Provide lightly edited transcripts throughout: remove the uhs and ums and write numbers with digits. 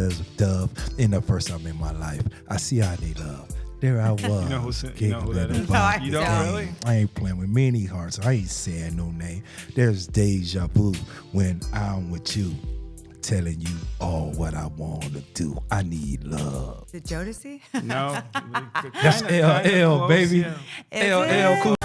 As a dove in the first time in my life. I see I need love. There I was. You know who that is? No, You don't really? I ain't playing with many hearts. I ain't saying no name. There's deja vu when I'm with you, telling you all what I want to do. I need love. Is it Jodeci? No. That's LL, close, baby. yeah. LL, cool.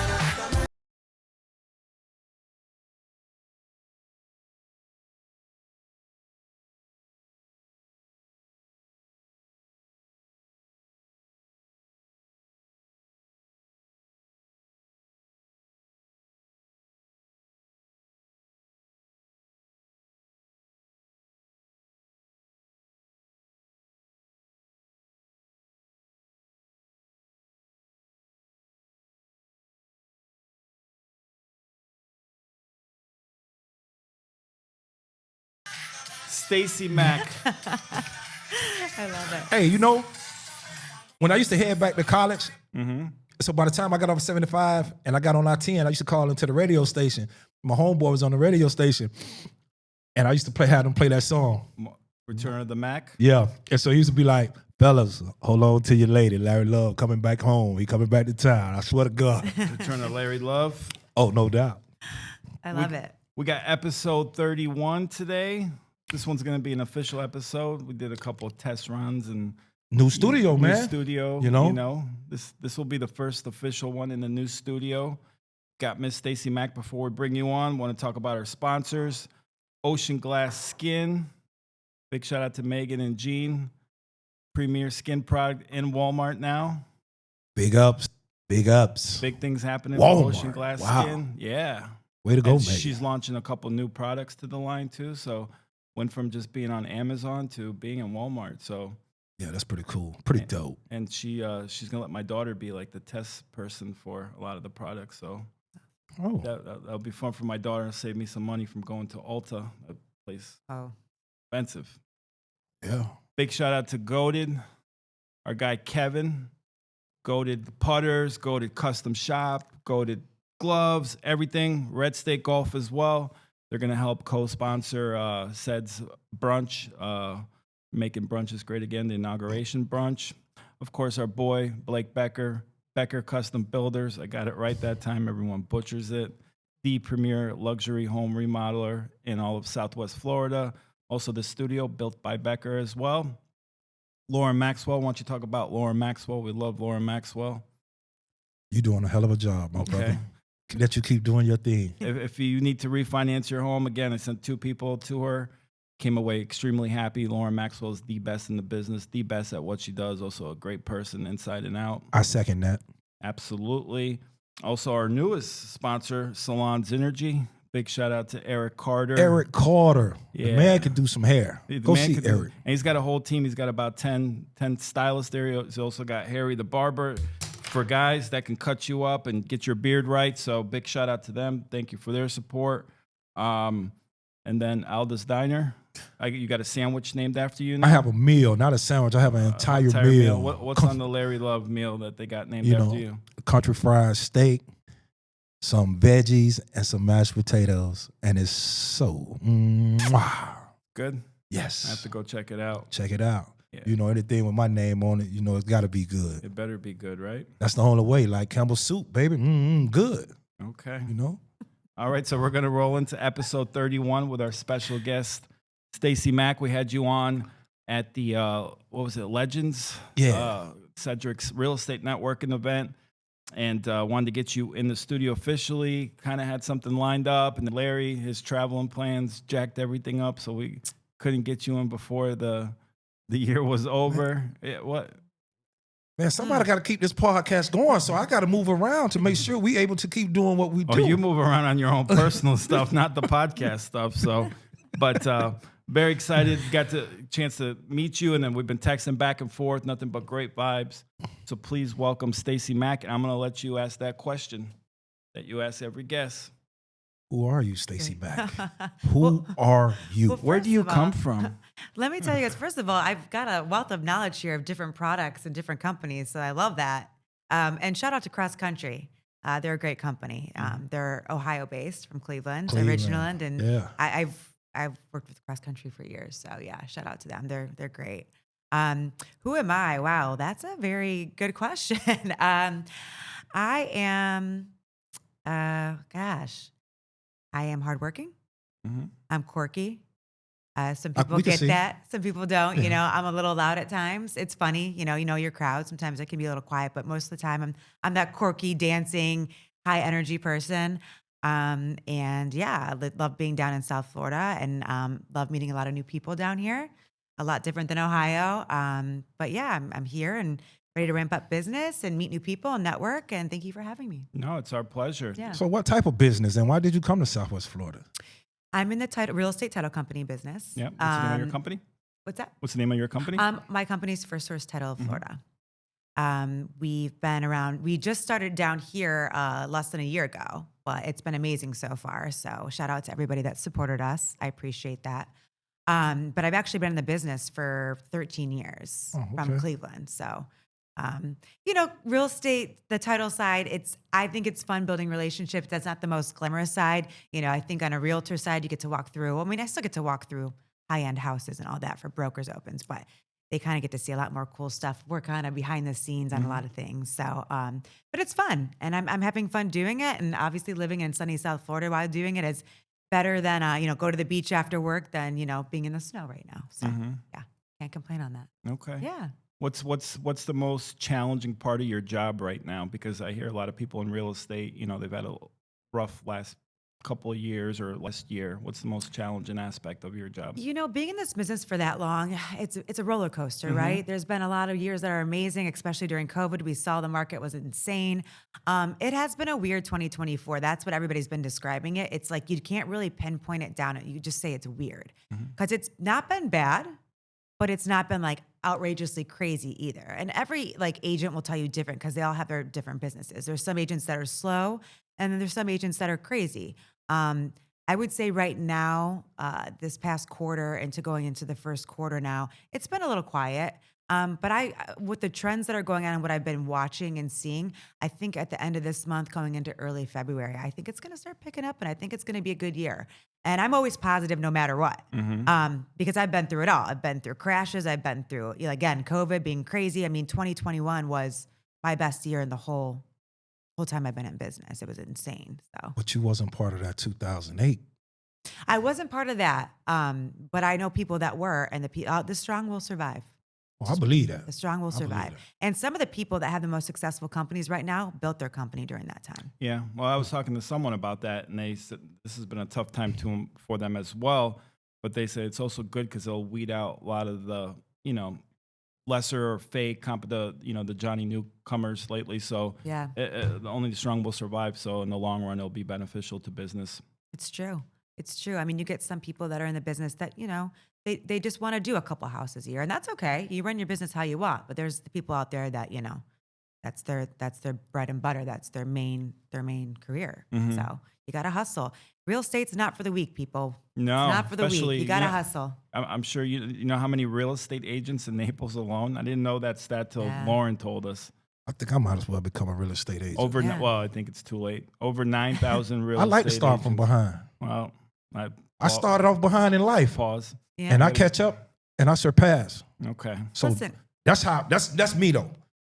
Stacey Mac. I love it. Hey, when I used to head back to college, so by the time I got off 75 and I got on I-10, I used to call into the radio station. My homeboy was on the radio station, and I used to have them play that song. Return of the Mac. Yeah, and so he used to be like, fellas, hold on to your lady. Larry Love coming back home. He coming back to town. I swear to God. Return of Larry Love. Oh, no doubt. I love it. We got episode 31 today. This one's going to be an official episode. We did a couple of test runs and New studio, man. New studio. You know? This will be the first official one in the new studio. Got Miss Stacey Mac. Before we bring you on, want to talk about our sponsors. Ocean Glass Skin. Big shout out to Megan and Jean. Premier skin product in Walmart now. Big ups. Big ups. Big things happening Walmart. with Ocean Glass Wow. Skin. Yeah. Way to go, And Megan. she's launching a couple new products to the line too. So went from just being on Amazon to being in Walmart. So Yeah, that's pretty cool. Pretty dope. and she's gonna let my daughter be like the test person for a lot of the products. So Oh, that'll be fun for my daughter and save me some money from going to Ulta, a place Oh, expensive. yeah. Big shout out to Goated, our guy Kevin. Goated putters, Goated custom shop, Goated gloves, everything. Red State Golf as well. They're going to help co-sponsor SED's brunch, making brunches great again, the inauguration brunch. Of course, our boy, Blake Becker, Becker Custom Builders. I got it right that time. Everyone butchers it. The premier luxury home remodeler in all of Southwest Florida. Also, the studio built by Becker as well. Lauren Maxwell, why don't you talk about Lauren Maxwell? We love Lauren Maxwell. You doing a hell of a job, my brother. Let you keep doing your thing. If you need to refinance your home, again, I sent 2 people to her. Came away extremely happy. Lauren Maxwell is the best in the business, the best at what she does. Also a great person inside and out. I second that. Absolutely. Also our newest sponsor, Salons Energy. Big shout out to Eric Carter. Eric Carter. The Yeah. man can do some hair. The Go man see could do- Eric. And he's got a whole team. He's got about 10 stylists there. He's also got Harry the barber for guys that can cut you up and get your beard right. So big shout out to them. Thank you for their support. And then Alda's Diner. You got a sandwich named after you now? I have a meal, not a sandwich. I have an entire meal. What's on the Larry Love meal that they got named after you? Country fried steak, some veggies, and some mashed potatoes. And it's so, Good? yes. I have to go check it out. Check it out. Yeah. Anything with my name on it, it's got to be good. It better be good, right? That's the only way. Like Campbell's soup, baby. Good. Okay. All right, so we're going to roll into episode 31 with our special guest, Stacey Mac. We had you on at the, Legends? Yeah. Cedric's real estate networking event. And wanted to get you in the studio officially. Kind of had something lined up. And Larry, his traveling plans jacked everything up. So we couldn't get you in before the year was over. What? Man, somebody got to keep this podcast going, so I got to move around to make sure we able to keep doing what we do. Oh, you move around on your own personal stuff, not the podcast stuff. So, but very excited. Got the chance to meet you, and then we've been texting back and forth. Nothing but great vibes. So please welcome Stacey Mac, and I'm going to let you ask that question that you ask every guest. Who are you, Stacey Mac? Who are you? Well, Where do you come from? Let me tell you guys, first of all, I've got a wealth of knowledge here of different products and different companies, so I love that. And shout out to Cross Country. They're a great company. They're Ohio-based from Cleveland. originally, and yeah. I've I've worked with Cross Country for years. So yeah, shout out to them. They're great. Who am I? Wow, that's a very good question. I am, gosh, I am hardworking. Mhm. I'm quirky. Some We people can get see. that. Some people don't. You Yeah. know, I'm a little loud at times. It's funny. You know your crowd. Sometimes I can be a little quiet, but most of the time I'm that quirky, dancing, high energy person. And yeah, I love being down in South Florida and love meeting a lot of new people down here. A lot different than Ohio. But yeah, I'm here and ready to ramp up business and meet new people and network. And thank you for having me. No, it's our pleasure. Yeah. So what type of business and why did you come to Southwest Florida? I'm in the real estate title company business. Yeah. What's the name of your company? What's that? What's the name of your company? My company's First Source Title of Florida. We've been around. We just started down here less than a year ago, but it's been amazing so far. So shout out to everybody that supported us. I appreciate that. But I've actually been in the business for 13 years from okay. Cleveland. So, real estate, the title side, I think it's fun building relationships. That's not the most glamorous side. I think on a realtor side, you get to walk through. I mean, I still get to walk through high-end houses and all that for brokers opens, but they kind of get to see a lot more cool stuff. We're kind of behind the scenes on a lot of things. So, but it's fun and I'm having fun doing it. And obviously living in sunny South Florida while doing it is better than, go to the beach after work than, being in the snow right now. So yeah, can't complain on that. Okay. Yeah. What's the most challenging part of your job right now? Because I hear a lot of people in real estate, they've had a rough last couple of years or last year. What's the most challenging aspect of your job? Being in this business for that long, it's a roller coaster, right? There's been a lot of years that are amazing, especially during COVID. We saw the market was insane. It has been a weird 2024. That's what everybody's been describing it. It's like you can't really pinpoint it down. You just say it's weird because it's not been bad, but it's not been like outrageously crazy either. And every agent will tell you different because they all have their different businesses. There's some agents that are slow, and then there's some agents that are crazy. I would say right now, this past quarter and to going into the first quarter now, it's been a little quiet. But with the trends that are going on and what I've been watching and seeing, I think at the end of this month, going into early February, I think it's going to start picking up and I think it's going to be a good year. And I'm always positive no matter what, because I've been through it all. I've been through crashes. I've been through, again, COVID being crazy. I mean, 2021 was my best year in the whole time I've been in business. It was insane. So, But you wasn't part of that 2008. I wasn't part of that, but I know people that were, and the strong will survive. Well, I believe that. The strong will believe survive. that. And some of the people that have the most successful companies right now built their company during that time. Yeah. Well, I was talking to someone about that, and they said this has been a tough time for them as well. But they say it's also good because they'll weed out a lot of the, lesser or fake the Johnny newcomers lately. So Yeah, only the strong will survive. So in the long run, it'll be beneficial to business. it's true. It's true. I mean, you get some people that are in the business that, they just want to do a couple houses a year, and that's okay. You run your business how you want, but there's the people out there that, that's their bread and butter. That's their main career. So you got to hustle. Real estate's not for the weak, people. No, It's not for the weak. especially, You got to hustle. I'm sure you know how many real estate agents in Naples alone. I didn't know that stat till Yeah. Lauren told us. I think I might as well become a real estate agent. Yeah. Well, I think it's too late. Over 9,000 real. I like to estate start from agents. behind. Well, I started off behind in life, Pause. Yeah. and I catch up and I surpass. Okay. So Listen. that's me though.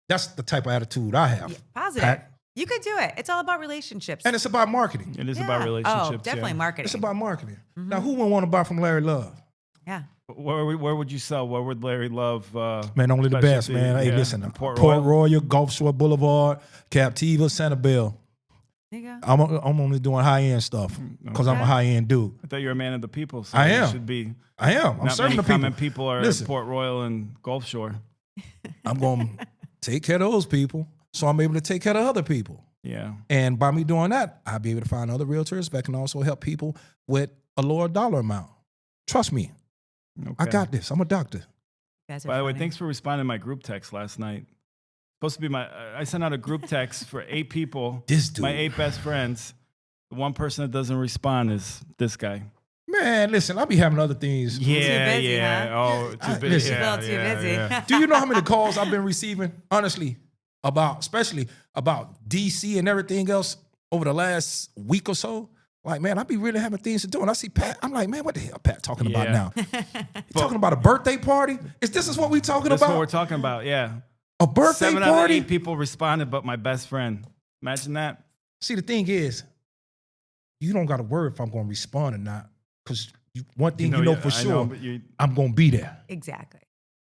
That's the type of attitude I have. Yeah, positive. Pat. You could do it. It's all about relationships. And it's about marketing. It is Yeah. about relationships. Oh, definitely yeah. marketing. It's about marketing. Mm-hmm. Now, who wouldn't want to buy from Larry Love? Yeah. Where would you sell? Where would Larry Love? Man, only the best, specialty? man. Hey, Yeah. listen, Port Port Royal. Royal, Gulf Shore Boulevard, Captiva, Sanibel. There you go. I'm only doing high-end stuff because I'm a Okay. high-end dude. I thought you were a man of the people. So I you am. Should be. I am. I'm Not serving many the people. common people are Listen. at Port Royal and Gulf Shore. I'm going to take care of those people so I'm able to take care of other people. Yeah. And by me doing that, I'll be able to find other realtors that can also help people with a lower dollar amount. Trust me. Okay. I got this. I'm a doctor. You guys are By the way, funny. thanks for responding to my group text last night. Supposed to be I sent out a group text for 8 people. This dude. My 8 best friends. The one person that doesn't respond is this guy. Man, listen, I'll be having other things. Yeah, busy, yeah. huh? Oh, too I- busy. listen. Yeah, A little too yeah, busy. yeah. Do you know how many calls I've been receiving, honestly, especially about DC and everything else over the last week or so? Like, man, I be really having things to do. And I see Pat, I'm like, man, what the hell Pat talking about Yeah. now? You talking about a birthday party? This is what we talking That's what about? we're talking about, yeah. A birthday 7 out of party? 8 people responded, but my best friend. Imagine that. See, the thing is, you don't got to worry if I'm going to respond or not. Because one thing you know for sure, but I'm going to be there. Exactly.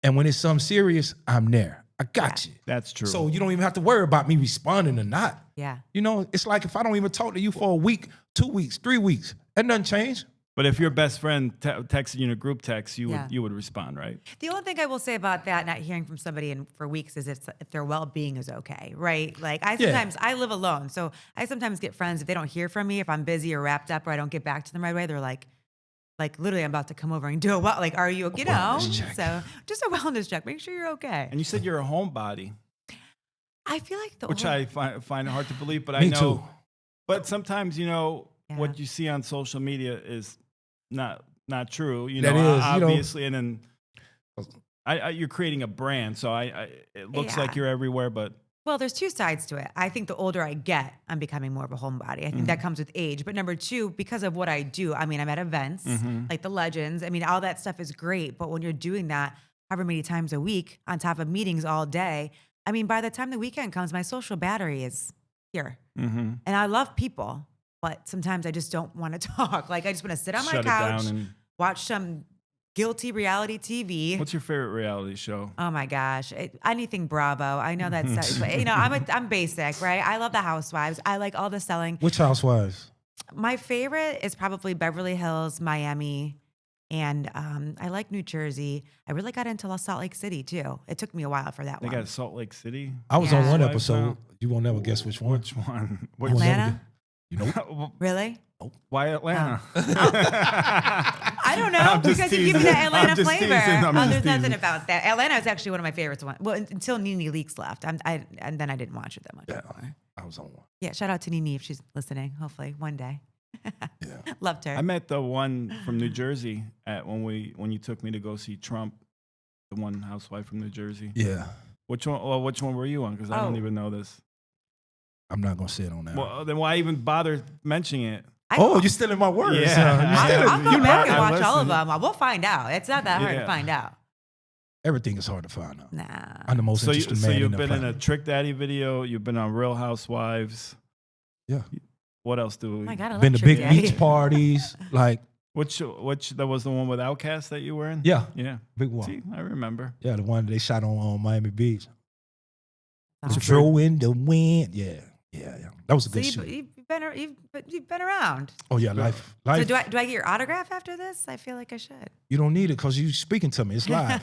And when it's something serious, I'm there. I got you. that's true. So you don't even have to worry about me responding or not. Yeah. You know, it's like if I don't even talk to you for a week, 2 weeks, 3 weeks, that doesn't change. But if your best friend texted you in a group text, you Yeah. would respond, right? The only thing I will say about that, not hearing from somebody for weeks, is if their well-being is okay, right? Like I live alone, so I sometimes get friends if they don't hear from me, if I'm busy or wrapped up or I don't get back to them right away, they're like literally, I'm about to come over and do a like, are you okay? You know, Wellness check. so just a wellness check. Make sure you're okay. And you said you're a homebody, I feel like which I find hard to believe, but I Me know. too. But sometimes, Yeah. what you see on social media is not true. You That know, is, you know. obviously, and then you're creating a brand, so it looks like Yeah. you're everywhere, but Well, there's two sides to it. I think the older I get, I'm becoming more of a homebody. I think that comes with age. But number two, because of what I do, I mean, I'm at events like the Legends. I mean, all that stuff is great. But when you're doing that however many times a week on top of meetings all day, I mean, by the time the weekend comes, my social battery is here. And I love people, but sometimes I just don't want to talk. Like, I just want to sit on my shut it couch, down. And watch some guilty reality TV. what's your favorite reality show? Oh my gosh, anything Bravo. I know that's, you know, I'm basic, right? I love the Housewives. I like all the selling. Which housewives? My favorite is probably Beverly Hills, Miami, and I like New Jersey. I really got into Salt Lake City too. It took me a while for that They one. got Salt Lake City. I was Yeah. on one Wives episode. now? You won't never guess which one. Which one? You won't never Atlanta? gu- You know? Really? Why Atlanta? I don't know, I'm just because you give me that teasing. Atlanta I'm just flavor. teasing. I'm just There's nothing teasing. about that. Atlanta is actually one of my favorites. Well, until Nene Leakes left, and then I didn't watch it that much Yeah, anymore. I was on one. Yeah, shout out to Nene if she's listening. Hopefully, one day. Yeah. Loved her. I met the one from New Jersey when you took me to go see Trump, the one housewife from New Jersey. Yeah. Which one? Well, which one were you on? Because I don't Oh. even know this. I'm not going to say it on that. Well, then why even bother mentioning it? Oh, you're stealing my words. Yeah. I'll go back and I watch all of listened. them. We'll find out. It's not that hard to Yeah. find out. Everything is hard to find out. Nah. I'm the most interesting man you've in the been in a planet. Trick Daddy video. You've been on Real Housewives. Yeah. What else do we? Oh my God, I love Been to Trick big Daddy. beach parties. Like, Which that was the one with Outkast that you were in? yeah, Yeah. big one. See, I remember. Yeah, the one they shot on Miami Beach. Awesome. Throw in the wind. Yeah. That was a So good you've, show. you've been around. Oh, yeah, life. So do I get your autograph after this? I feel like I should. You don't need it because you speaking to me. It's live.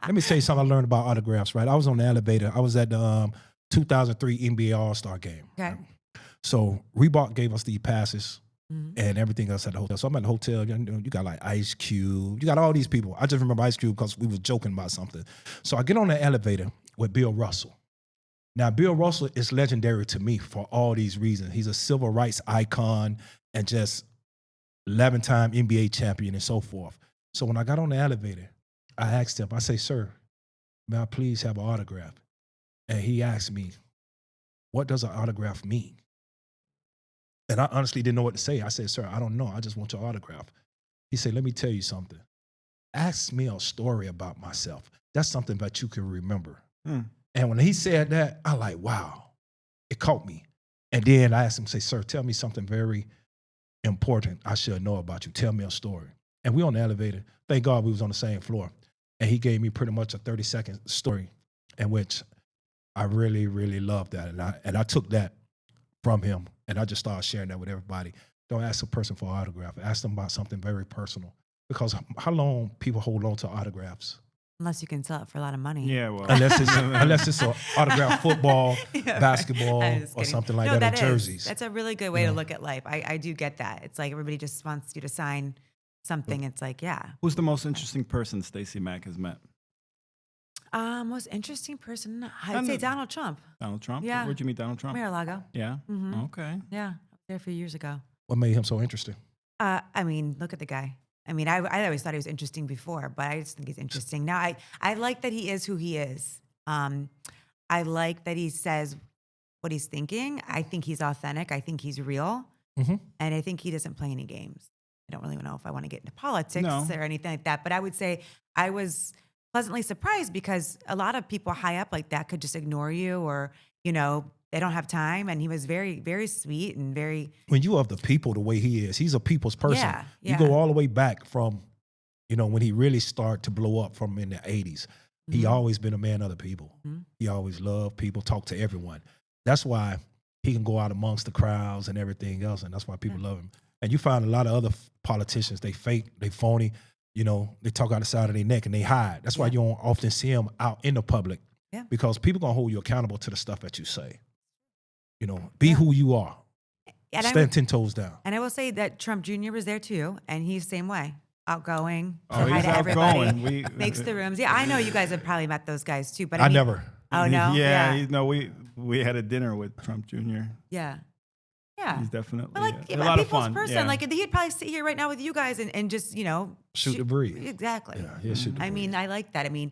Let me tell you something I learned about autographs, right? I was on the elevator. I was at the 2003 NBA All-Star game. Okay. So Reebok gave us the passes Mhm. and everything else at the hotel. So I'm at the hotel. You got like Ice Cube. You got all these people. I just remember Ice Cube because we were joking about something. So I get on the elevator with Bill Russell. Now, Bill Russell is legendary to me for all these reasons. He's a civil rights icon and just 11-time NBA champion and so forth. So when I got on the elevator, I asked him, I say, sir, may I please have an autograph? And he asked me, what does an autograph mean? And I honestly didn't know what to say. I said, sir, I don't know. I just want your autograph. He said, let me tell you something. Ask me a story about myself. That's something that you can remember. And when he said that, I like, wow, it caught me. And then I asked him, say, sir, tell me something very important I should know about you. Tell me a story. And we on the elevator. Thank God we was on the same floor. And he gave me pretty much a 30-second story in which I really, really loved that. And I took that from him. And I just started sharing that with everybody. Don't ask a person for an autograph. Ask them about something very personal. Because how long people hold on to autographs? Unless you can sell it for a lot of money. Yeah, well, Unless it's an autographed football, Yeah, basketball, I'm just or kidding. something like No, that, or is. jerseys. That's a really good way to look at life. I do get that. It's like everybody just wants you to sign something. It's like, yeah. who's the most interesting person Stacey Mac has met? Most interesting person, I'd I'm say the- Donald Trump. Donald Trump? Yeah. Where'd you meet Donald Trump? Mar-a-Lago. Yeah. Mhm. Okay. Yeah, I was there a few years ago. What made him so interesting? I mean, look at the guy. I mean, I always thought he was interesting before, but I just think he's interesting now. I like that he is who he is. I like that he says what he's thinking. I think he's authentic. I think he's real. Mhm. And I think he doesn't play any games. I don't really know if I want to get into politics No. or anything like that, but I would say I was pleasantly surprised because a lot of people high up like that could just ignore you or, they don't have time. And he was very, very sweet and very, When you of the people the way he is, he's a people's person. Yeah, You go yeah. all the way back from, when he really started to blow up from in the 80s. He always been a man of the people. He always loved people, talked to everyone. That's why he can go out amongst the crowds and everything else, and that's why people love him. And you find a lot of other politicians, they fake, they phony, they talk out the side of their neck and they hide. That's why you don't often see them out in the public. Yeah. Because people gonna hold you accountable to the stuff that you say. Be who you are. and Stand 10 toes down. I will say that Trump Jr. was there too, and he's the same way. Outgoing, Oh, say hi he's to everybody, outgoing. makes the rooms. Yeah, I know you guys have probably met those guys too, but I mean, never. Oh no, Yeah. We had a dinner with Trump Jr. yeah. Yeah. He's definitely But like, a lot of people's fun. person, Yeah. like he'd probably sit here right now with you guys and just, Shoot the breeze. Exactly. Yeah, shoot the I mean, breeze. I like that. I mean,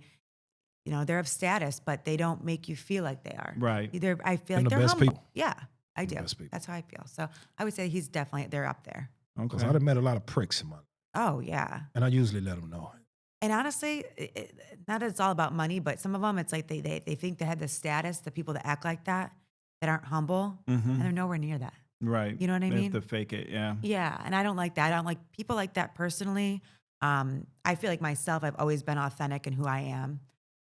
they're of status, but they don't make you feel like they are. Right. I feel And like the they're best humble. people. Yeah, I do. best people. That's how I feel. So I would say they're up there. Because Okay. I've met a lot of pricks in my life, Oh yeah. and I usually let them know. And honestly, not that it's all about money, but some of them, it's like they think they have the status, the people that act like that aren't humble, and they're nowhere near that. Right. You know what I They mean? have to fake it. Yeah. Yeah, and I don't like that. I don't like people like that personally. I feel like myself, I've always been authentic in who I am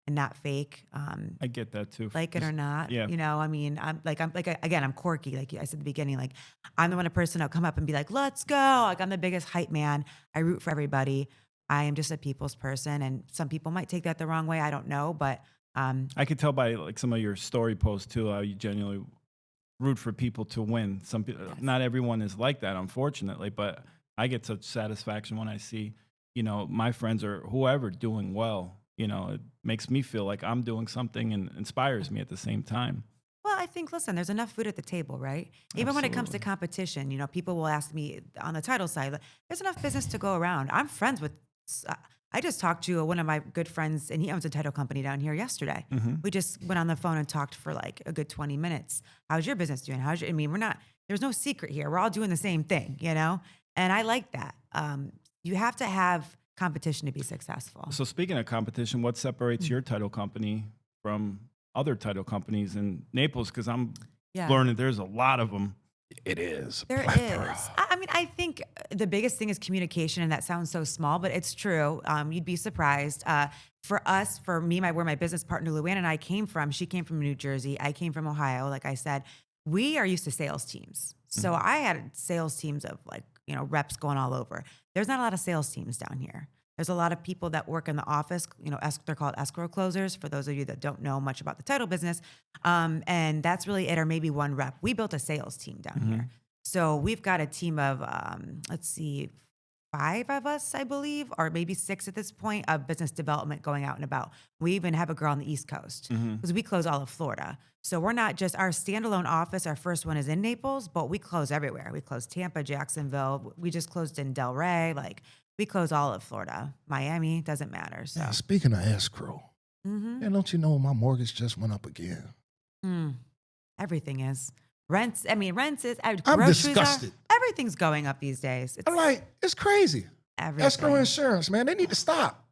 and not fake. I get that too. Like it or not. Yeah. I mean, again, I'm quirky. Like I said at the beginning, like I'm the one person that'll come up and be like, let's go. Like I'm the biggest hype man. I root for everybody. I am just a people's person. And some people might take that the wrong way. I don't know. But I could tell by like some of your story posts too how you genuinely root for people to win. Some people, not everyone is like that, unfortunately. But I get such satisfaction when I see, my friends or whoever doing well. It makes me feel like I'm doing something and inspires me at the same time. well, I think, listen, there's enough food at the table, right? Even when it comes to competition, people will ask me on the title side, like, there's enough business to go around. I'm friends with, I just talked to one of my good friends, and he owns a title company down here yesterday. We just went on the phone and talked for like a good 20 minutes. How's your business doing? There's no secret here. We're all doing the same thing, And I like that. You have to have competition to be successful. So speaking of competition, what separates your title company from other title companies in Naples? Because I'm learning there's a lot of them. It is. There is. I mean, I think the biggest thing is communication, and that sounds so small, but it's true. You'd be surprised. For me, where my business partner Luann and I came from, she came from New Jersey. I came from Ohio. Like I said, we are used to sales teams. So I had sales teams of reps going all over. There's not a lot of sales teams down here. There's a lot of people that work in the office, they're called escrow closers, for those of you that don't know much about the title business. And that's really it, or maybe one rep. We built a sales team down here. So we've got a team of, 5 of us, I believe, or maybe 6 at this point, of business development going out and about. We even have a girl on the East Coast because we close all of Florida. So we're not just our standalone office. Our first one is in Naples, but we close everywhere. We close Tampa, Jacksonville. We just closed in Delray. Like we close all of Florida. Miami, doesn't matter. So Now, speaking of escrow, and don't you know my mortgage just went up again? everything is. Rents is. I'm Groceries disgusted. Everything's going up these days. It's I'm like, it's crazy. everything. Escrow insurance, man, they need to stop.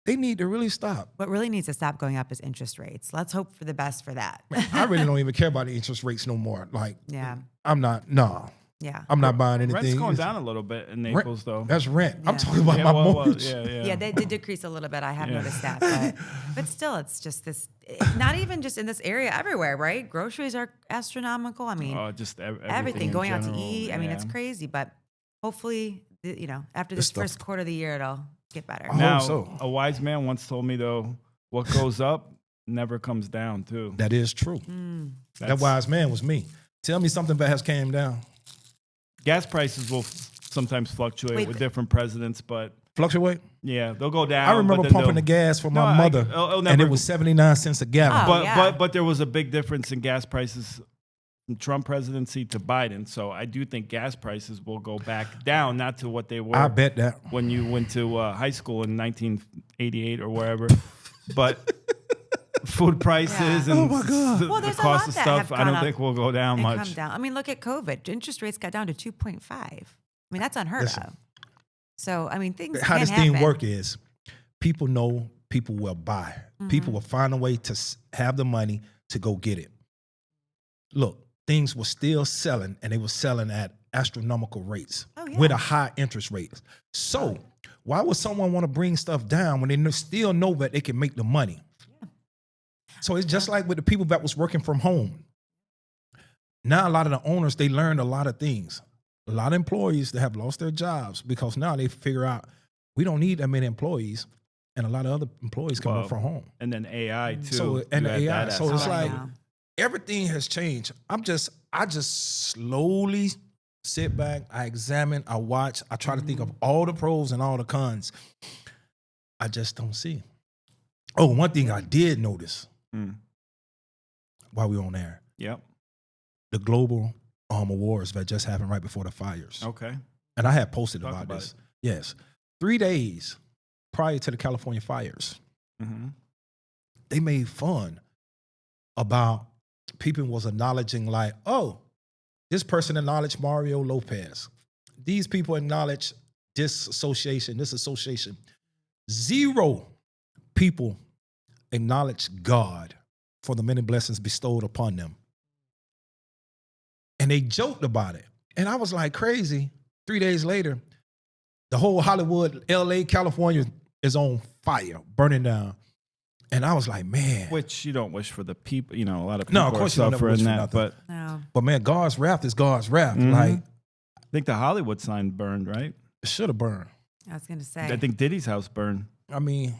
They need to really stop. What really needs to stop going up is interest rates. Let's hope for the best for that. I really don't even care about the interest rates no more. Like, Yeah. I'm not buying anything. Rent's going It's- down a little bit in Naples, though. That's rent. I'm Yeah. talking about my mortgage. Yeah, they did decrease a little bit. I have Yeah. noticed that, but still, it's just this. Not even just in this area, everywhere, right? Groceries are astronomical. I mean, Just everything in going out to general, eat. I mean, it's yeah. crazy, but hopefully, after This this stuff- first quarter of the year, it'll get better. I Now, hope so. a wise man once told me, though, what goes up never comes down, too. That is true. That That's- wise man was me. Tell me something that has came down. Gas prices will sometimes fluctuate Wait, with different presidents, but Fluctuate? yeah, they'll go down. I remember but then pumping the they'll- gas for No, my mother, it'll and never- it was 79 cents a gallon. Oh, But yeah. but there was a big difference in gas prices from Trump presidency to Biden. So I do think gas prices will go back down, not to what they were I bet that. when you went to high school in 1988 or wherever. But food prices and Oh my God. the Well, there's a cost lot of that stuff, have I gone don't up think will go down and much. come down. I mean, look at COVID. Interest rates got down to 2.5. I mean, that's unheard Listen. of. So, I mean, things How can this happen. thing work is people know people will buy. People will find a way to have the money to go get it. Look, things were still selling, and they were selling at astronomical rates with a high interest rate. So why would someone want to bring stuff down when they still know that they can make the money? Yeah. So it's just like with the people that was working from home. Now a lot of the owners, they learned a lot of things. A lot of employees that have lost their jobs because now they figure out we don't need that many employees, and a lot of other employees can work from home. And then AI too. So and You add AI, that so it's aspect. like everything has changed. I just slowly sit back, I examine, I watch, I try to think of all the pros and all the cons. I just don't see. Oh, one thing I did notice while we were on air, Yep. the global awards that just happened right before the fires. Okay. And I had posted Talk about about this. Yes. 3 days prior to the California fires, they made fun about people was acknowledging like, oh, this person acknowledged Mario Lopez. These people acknowledge this association. 0 people acknowledge God for the many blessings bestowed upon them. And they joked about it. And I was like, crazy. 3 days later, the whole Hollywood, LA, California is on fire, burning down. And I was like, man. Which you don't wish for the people, a lot of people No, of course you are don't ever wish suffering for that. nothing. But man, God's wrath is God's wrath. Mhm. Like, I think the Hollywood sign burned, right? it should have burned. I was going to say. I think Diddy's house burned. I mean,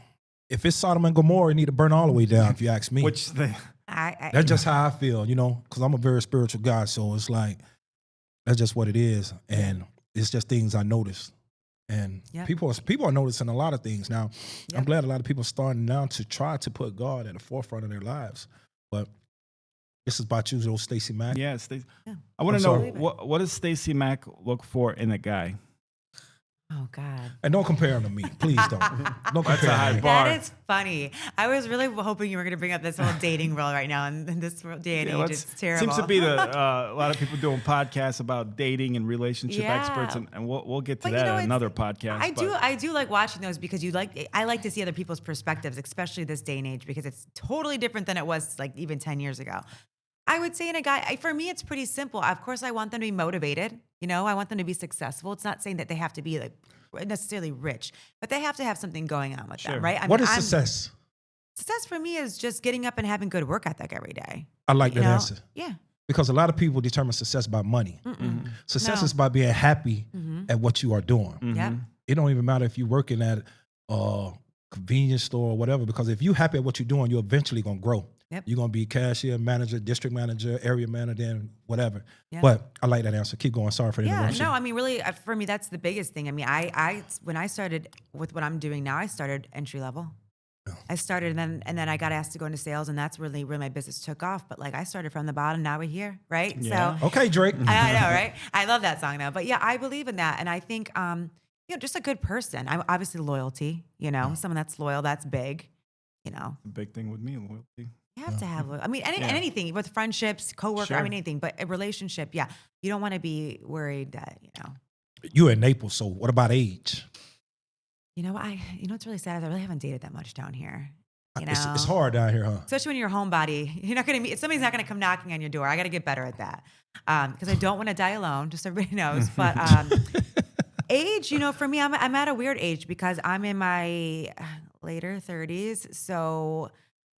if it's Sodom and Gomorrah, it need to burn all the way down, if you ask me. Which they, That's just how I feel, because I'm a very spiritual guy. So it's like, that's just what it is. And it's just things I noticed. And people are noticing a lot of things now. I'm glad a lot of people are starting now to try to put God at the forefront of their lives. But this is about you, Stacey Mac. yeah, I want to know, what does Stacey Mac look for in a guy? Oh, God. And don't compare him to me. Please don't. Don't compare high him to me. bar. That is funny. I was really hoping you were going to bring up this whole dating role right now. And in this day and age, it's terrible. Seems to be a lot of people doing podcasts about dating and relationship experts, and we'll get to that in another podcast. I do like watching those because I like to see other people's perspectives, especially this day and age, because it's totally different than it was like even 10 years ago. I would say in a guy, for me, it's pretty simple. Of course, I want them to be motivated. I want them to be successful. It's not saying that they have to be like necessarily rich, but they have to have something going on with them, right? What is success? Success for me is just getting up and having good work ethic every day. I like that answer. Yeah. Because a lot of people determine success by money. Success is by being happy at what you are doing. Yeah. It don't even matter if you're working at a convenience store or whatever, because if you're happy at what you're doing, you're eventually going to grow. Yep. You're going to be cashier, manager, district manager, area manager, and whatever. Yeah. But I like that answer. Keep going. Sorry for the interruption. No, I mean, really, for me, that's the biggest thing. I mean, when I started with what I'm doing now, I started entry level. I started and then I got asked to go into sales, and that's really where my business took off. But like I started from the bottom, now we're here, right? Yeah. So Okay, Drake. I know, right? I love that song though. But yeah, I believe in that, and I think just a good person. I'm obviously loyalty. Someone that's loyal, that's big. The big thing with me, loyalty. You have to have, anything with friendships, coworker, Sure. anything, but a relationship, you don't want to be worried that, You in Naples, so what about age? What's really sad is I really haven't dated that much down here. It's hard down here, huh? Especially when you're a homebody, you're not going to meet, somebody's not going to come knocking on your door. I got to get better at that. Because I don't want to die alone, just so everybody knows. But age, for me, I'm at a weird age because I'm in my later 30s. So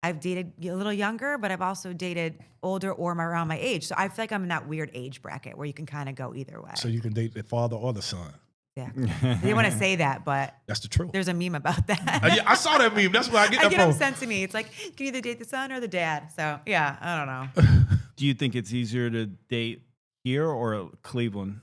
I've dated a little younger, but I've also dated older or around my age. So I feel like I'm in that weird age bracket where you can kind of go either way. So you can date the father or the son. Yeah. I didn't want to say that, but That's the truth. there's a meme about that. Yeah, I saw that meme. That's where I get that I get from. them sent to me. It's like, can you either date the son or the dad? So yeah, I don't know. Do you think it's easier to date here or Cleveland?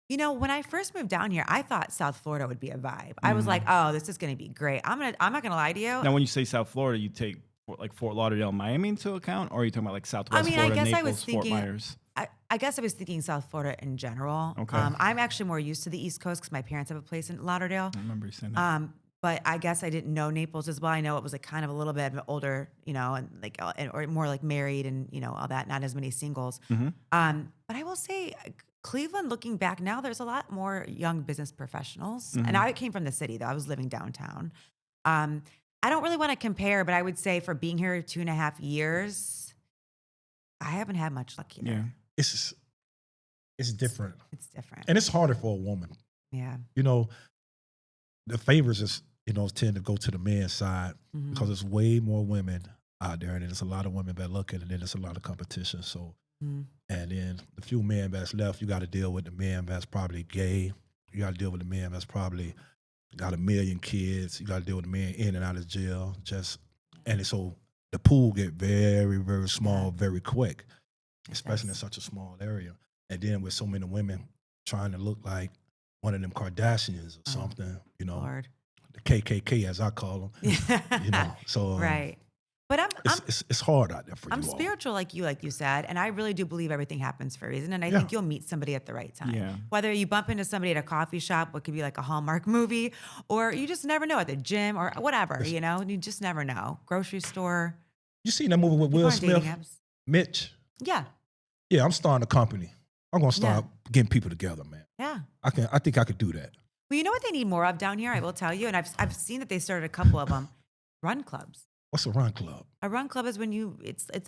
When I first moved down here, I thought South Florida would be a vibe. I was like, oh, this is going to be great. I'm not going to lie to you. Now, when you say South Florida, you take like Fort Lauderdale, Miami into account, or are you talking about like Southwest Florida, I guess Naples, I was thinking, Fort Myers? I guess I was thinking South Florida in general. Okay. I'm actually more used to the East Coast because my parents have a place in Lauderdale. I remember you saying that. but I guess I didn't know Naples as well. I know it was like kind of a little bit older, and like or more like married and all that. Not as many singles. But I will say, Cleveland, looking back now, there's a lot more young business professionals. And I came from the city though. I was living downtown. I don't really want to compare, but I would say for being here 2.5 years, I haven't had much luck either. Yeah. It's different. It's different. And it's harder for a woman. Yeah. The favors is, tend to go to the men's side because there's way more women out there, and there's a lot of women that looking, and then there's a lot of competition. So, and then the few men that's left, you got to deal with the men that's probably gay. You got to deal with the men that's probably got 1 million kids. You got to deal with the men in and out of jail. So the pool get very, very small, very quick, especially in such a small area. And then with so many women trying to look like one of them Kardashians or something, Lord. The KKK as I call them, So right. But it's hard out there for you. I'm spiritual like you said, and I really do believe everything happens for a reason. And I think you'll meet somebody at the right time. Yeah. Whether you bump into somebody at a coffee shop, what could be like a Hallmark movie, or you just never know at the gym or whatever, you just never know. Grocery store. You seen that movie with Will Smith, Mitch? Yeah. Yeah, I'm starting a company. I'm gonna start getting people together, man. Yeah. I think I could do that. Well, you know what they need more of down here? I will tell you, and I've seen that they started a couple of them. Run clubs. What's a run club? A run club is when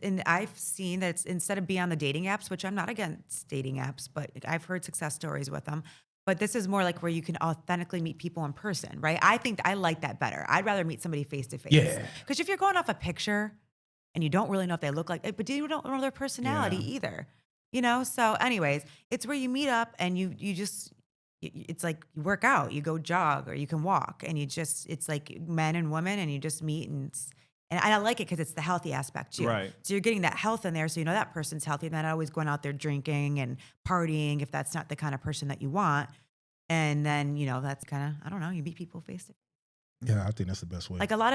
and I've seen that it's instead of being on the dating apps, which I'm not against dating apps, but I've heard success stories with them. But this is more like where you can authentically meet people in person, right? I think I like that better. I'd rather meet somebody face to face. Yeah. Because if you're going off a picture and you don't really know if they look like it, but you don't know their personality either. So anyways, it's where you meet up and you just, it's like you work out, you go jog or you can walk and it's like men and women and you just meet and I like it because it's the healthy aspect too. Right. So you're getting that health in there. So that person's healthy. They're not always going out there drinking and partying if that's not the kind of person that you want. And then, that's kind of, I don't know, you meet people face to face. Yeah, I think that's the best way. Like a lot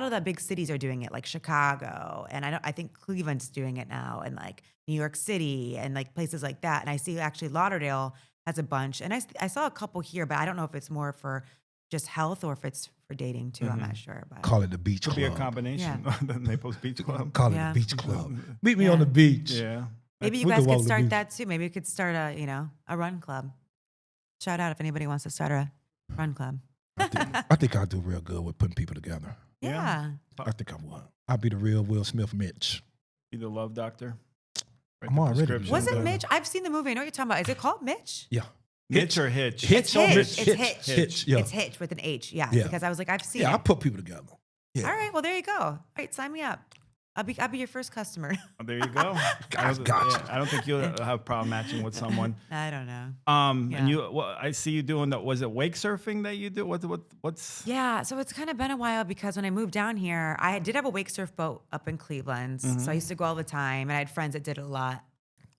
of the big cities are doing it, like Chicago, and I think Cleveland's doing it now, and like New York City, and like places like that. And I see actually Lauderdale has a bunch, and I saw a couple here, but I don't know if it's more for just health or if it's for dating too. I'm not sure. But Call it the beach Could club. be a combination. The Naples Beach Club. Call it the beach club. Meet me on the beach. Yeah. Maybe you guys could start that too. Maybe we could start a run club. Shout out if anybody wants to start a run club. I think I'll do real good with putting people together. Yeah. I think I would. I'll be the real Will Smith Mitch. Be the love doctor. I'm already. Was it Mitch? I've seen the movie. I know what you're talking about. Is it called Mitch? Yeah. Hitch or Hitch? It's Hitch. Hitch. Hitch. Yeah. It's Hitch with an H. Yeah. Because I was like, I've seen it. Yeah, I put people together. Yeah. All right. Well, there you go. All right. Sign me up. I'll be your first customer. Oh, there you go. I don't think you'll have a problem matching with someone. I don't know. And I see you doing that. Was it wake surfing that you do? What's? Yeah. So it's kind of been a while because when I moved down here, I did have a wake surf boat up in Cleveland. So I used to go all the time, and I had friends that did it a lot.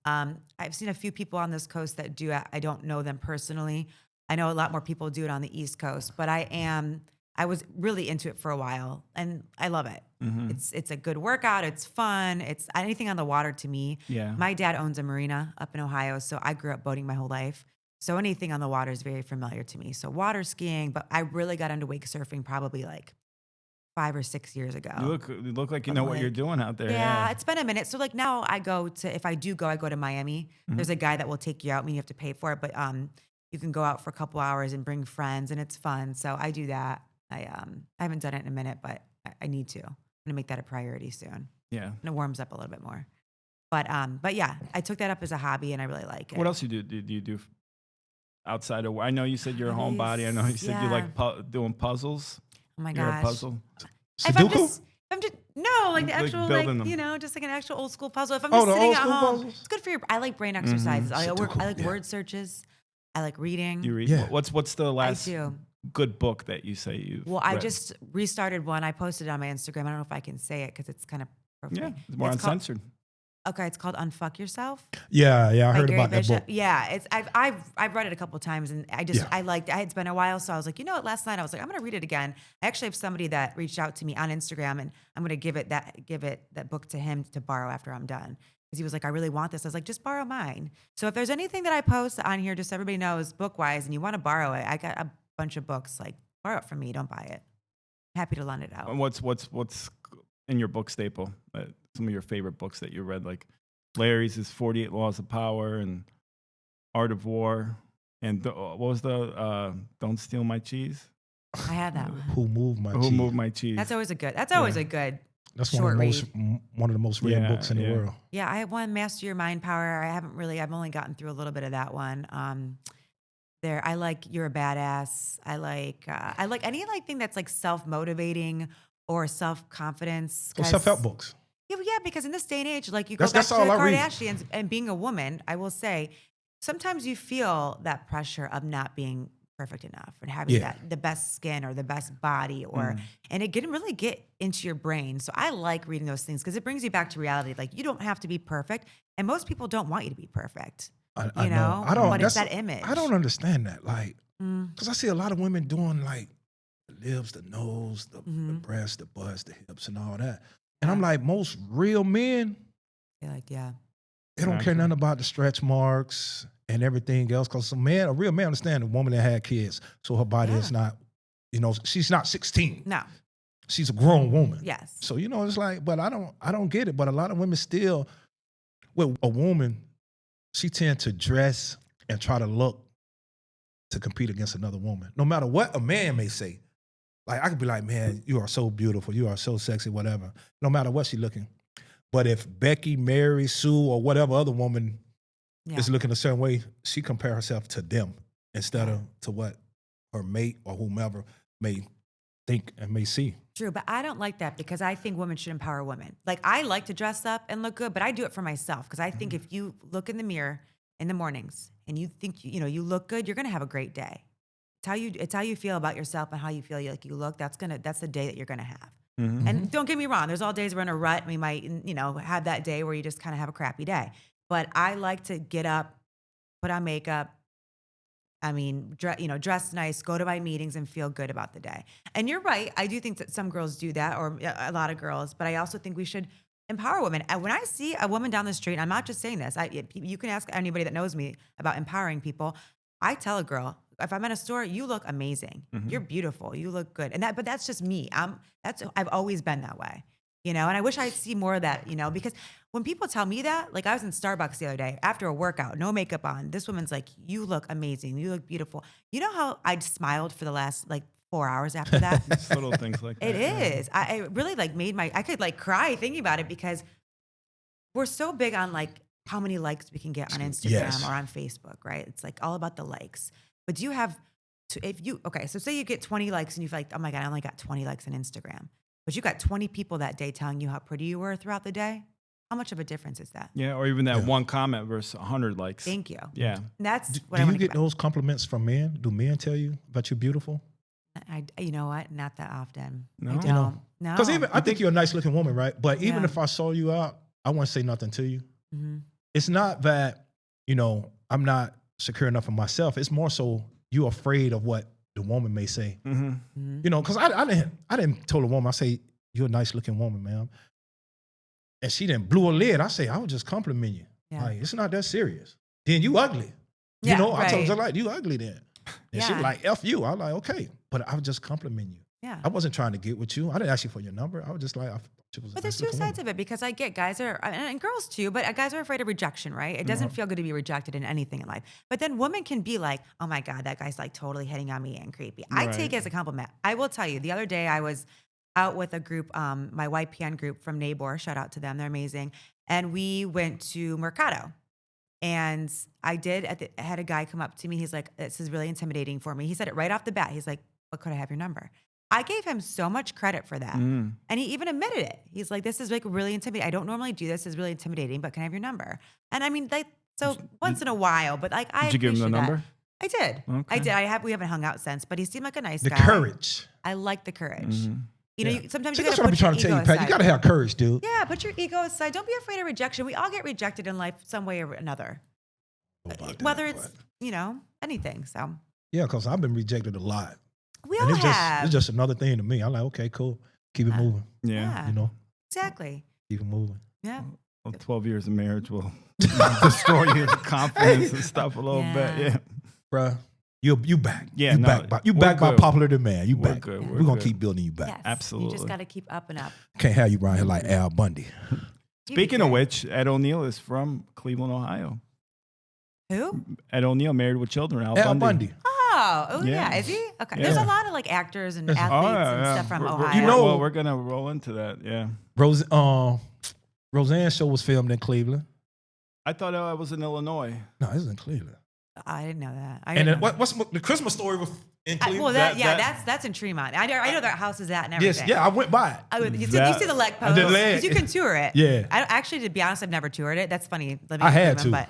I've seen a few people on this coast that do it. I don't know them personally. I know a lot more people do it on the East Coast, but I was really into it for a while, and I love it. It's a good workout. It's fun. It's anything on the water to me. Yeah. My dad owns a marina up in Ohio, so I grew up boating my whole life. So anything on the water is very familiar to me. So water skiing, but I really got into wake surfing probably like 5 or 6 years ago. You look like you know what you're doing out there. Yeah, it's been a minute. So like now if I do go, I go to Miami. There's a guy that will take you out. I mean, you have to pay for it, but you can go out for a couple hours and bring friends, and it's fun. So I do that. I haven't done it in a minute, but I need to. I'm gonna make that a priority soon. Yeah. And it warms up a little bit more. But yeah, I took that up as a hobby, and I really like it. What else do you do outside of? I know you said you're a homebody. I know you said you like doing puzzles. Oh my You're gosh. a puzzle. Sudoku? I'm just no, like the Like actual, building them. just like an actual old school puzzle. If I'm just the sitting old at school home, puzzles? it's good for I like brain exercises. I Sudoku, like yeah. word searches. I like reading. You read. Yeah. What's the last I do. good book that you say you? Well, I just restarted one. I posted it on my Instagram. I don't know if I can say it because it's kind of Yeah, it's more uncensored. It's called Unfuck Yourself. Yeah, I by heard Gary about that Bishop. book. Yeah, I've read it a couple of times, and I liked. It's been a while, so I was like, last night I was like, I'm gonna read it again. I actually have somebody that reached out to me on Instagram, and I'm gonna give that book to him to borrow after I'm done. Because he was like, I really want this. I was like, just borrow mine. So if there's anything that I post on here, just so everybody knows book wise, and you want to borrow it, I got a bunch of books like borrow it from me. Don't buy it. Happy to lend it out. And what's in your book staple? Some of your favorite books that you read, like Larry's is 48 Laws of Power and Art of War, and what was the Don't Steal My Cheese? I have that one. Who moved my Who cheese? Moved My Cheese? That's always a good. That's always a good. That's short one of the most read books in the world. Yeah, I have one, Master Your Mind Power. I've only gotten through a little bit of that one. I like You're a Badass. I like anything that's like self-motivating or self-confidence. Or self-help books. Yeah, because in this day and age, like you go back That's to the all I read. Kardashians and being a woman, I will say, sometimes you feel that pressure of not being perfect enough and having the best skin or the best body and it can really get into your brain. So I like reading those things because it brings you back to reality. Like you don't have to be perfect, and most people don't want you to be perfect. I know. I don't. But it's that image. I don't understand that. Like, because I see a lot of women doing like the lips, the nose, the breasts, the butts, the hips, and all that. And I'm like, most real men, You're like, they don't care nothing about the stretch marks and everything else. Because a real man understand a woman that had kids, so her body is not, she's not 16. no, She's a grown woman. yes, So it's like, but I don't get it. But a lot of women still, with a woman, she tend to dress and try to look to compete against another woman, no matter what a man may say. Like I could be like, man, you are so beautiful, you are so sexy, whatever. No matter what she's looking. But if Becky, Mary, Sue, or whatever other woman is looking a certain way, she compare herself to them instead of to what her mate or whomever may think and may see. true. But I don't like that because I think women should empower women. Like I like to dress up and look good, but I do it for myself because I think if you look in the mirror in the mornings and you think you look good, you're gonna have a great day. It's how you feel about yourself and how you feel like you look. That's the day that you're gonna have. And don't get me wrong, there's all days we're in a rut. We might, have that day where you just kind of have a crappy day. But I like to get up, put on makeup. I mean, dress nice, go to my meetings and feel good about the day. And you're right. I do think that some girls do that, or a lot of girls. But I also think we should empower women. And when I see a woman down the street, I'm not just saying this. You can ask anybody that knows me about empowering people. I tell a girl, if I'm at a store, you look amazing. You're beautiful. You look good. But that's just me. I've always been that way, and I wish I'd see more of that, because when people tell me that, like I was in Starbucks the other day after a workout, no makeup on. This woman's like, you look amazing. You look beautiful. You know how I smiled for the last 4 hours after that? It's little things like that. It is. It really I could cry thinking about it because we're so big on how many likes we can get on Instagram or on Facebook, right? It's all about the likes. But do you have so say you get 20 likes and you feel like, oh my God, I only got 20 likes on Instagram. But you got 20 people that day telling you how pretty you were throughout the day. How much of a difference is that? Yeah, or even that one comment versus 100 likes. Thank you. Yeah. And that's what Do I you want to get those compliments from men? Do men tell you about you're beautiful? You know what? Not that often. No? I don't. No. Because I think you're a nice looking woman, right? But even Yeah. if I saw you out, I wouldn't say nothing to you. It's not that, I'm not secure enough of myself. It's more so you're afraid of what the woman may say. Because I didn't tell a woman, I say, you're a nice looking woman, ma'am. And she didn't blew a lid. I say, I would just compliment you. Yeah. Like, it's not that serious. Then you ugly. Yeah, I told her, right. you ugly then. And she was like, F you. I was like, okay. But I would just compliment you. Yeah. I wasn't trying to get with you. I didn't ask you for your number. I was just like, But there's two sides of it because I get guys and girls too, but guys are afraid of rejection, right? It doesn't feel good to be rejected in anything in life. But then women can be like, oh my God, that guy's totally hitting on me and creepy. I take it as a compliment. I will tell you, the other day I was out with a group, my YPN group from Nabor, shout out to them, they're amazing. And we went to Mercado. And I had a guy come up to me. He's like, this is really intimidating for me. He said it right off the bat. He's like, but could I have your number? I gave him so much credit for that. And he even admitted it. He's like, this is really intimidating. I don't normally do this. It's really intimidating, but can I have your number? And I mean, so once in a while, but I Did you give him the number? I did. Okay. I did. We haven't hung out since, but he seemed like a nice guy. The courage. I like the courage. Sometimes See, you that's gotta what I'm put trying your to tell ego you, Pat. aside. You got to have courage, dude. Yeah, put your ego aside. Don't be afraid of rejection. We all get rejected in life some way or another. Whether it's, anything. So Yeah, because I've been rejected a lot. we And all it's have. just another thing to me. I'm like, okay, cool. Keep it moving. Yeah. Yeah. Exactly. Keep it moving. Yeah. Well, 12 years of marriage will destroy your confidence and stuff a little bit. Yeah. Bruh, You back. Yeah, you no, back. You back by good. popular demand. You We're back. good, We're we're gonna good. keep building you back. Yes, Absolutely. You just got to keep up and up. Can't have you around here like Al Bundy. You be Speaking of great. which, Ed O'Neill is from Cleveland, Ohio. Who? Ed O'Neill, Married with Children. Al Bundy. Oh, Yeah. yeah. Is he? Okay. Yeah. There's a lot of like actors and Yes. athletes Oh, and yeah. stuff from We're- Ohio. You know- well, we're gonna roll into that. Yeah. Roseanne's show was filmed in Cleveland. I thought I was in Illinois. No, this is in Cleveland. I didn't know that. I And didn't then know what's the Christmas story was in that. Cleveland? Well, That- that's in Tremont. I know that house is at and yes, everything. yeah, I went by it. You That- see the leg I did post leg. because you can tour it. Yeah. I actually, to be honest, I've never toured it. That's funny. Living I in had Cleveland, to. but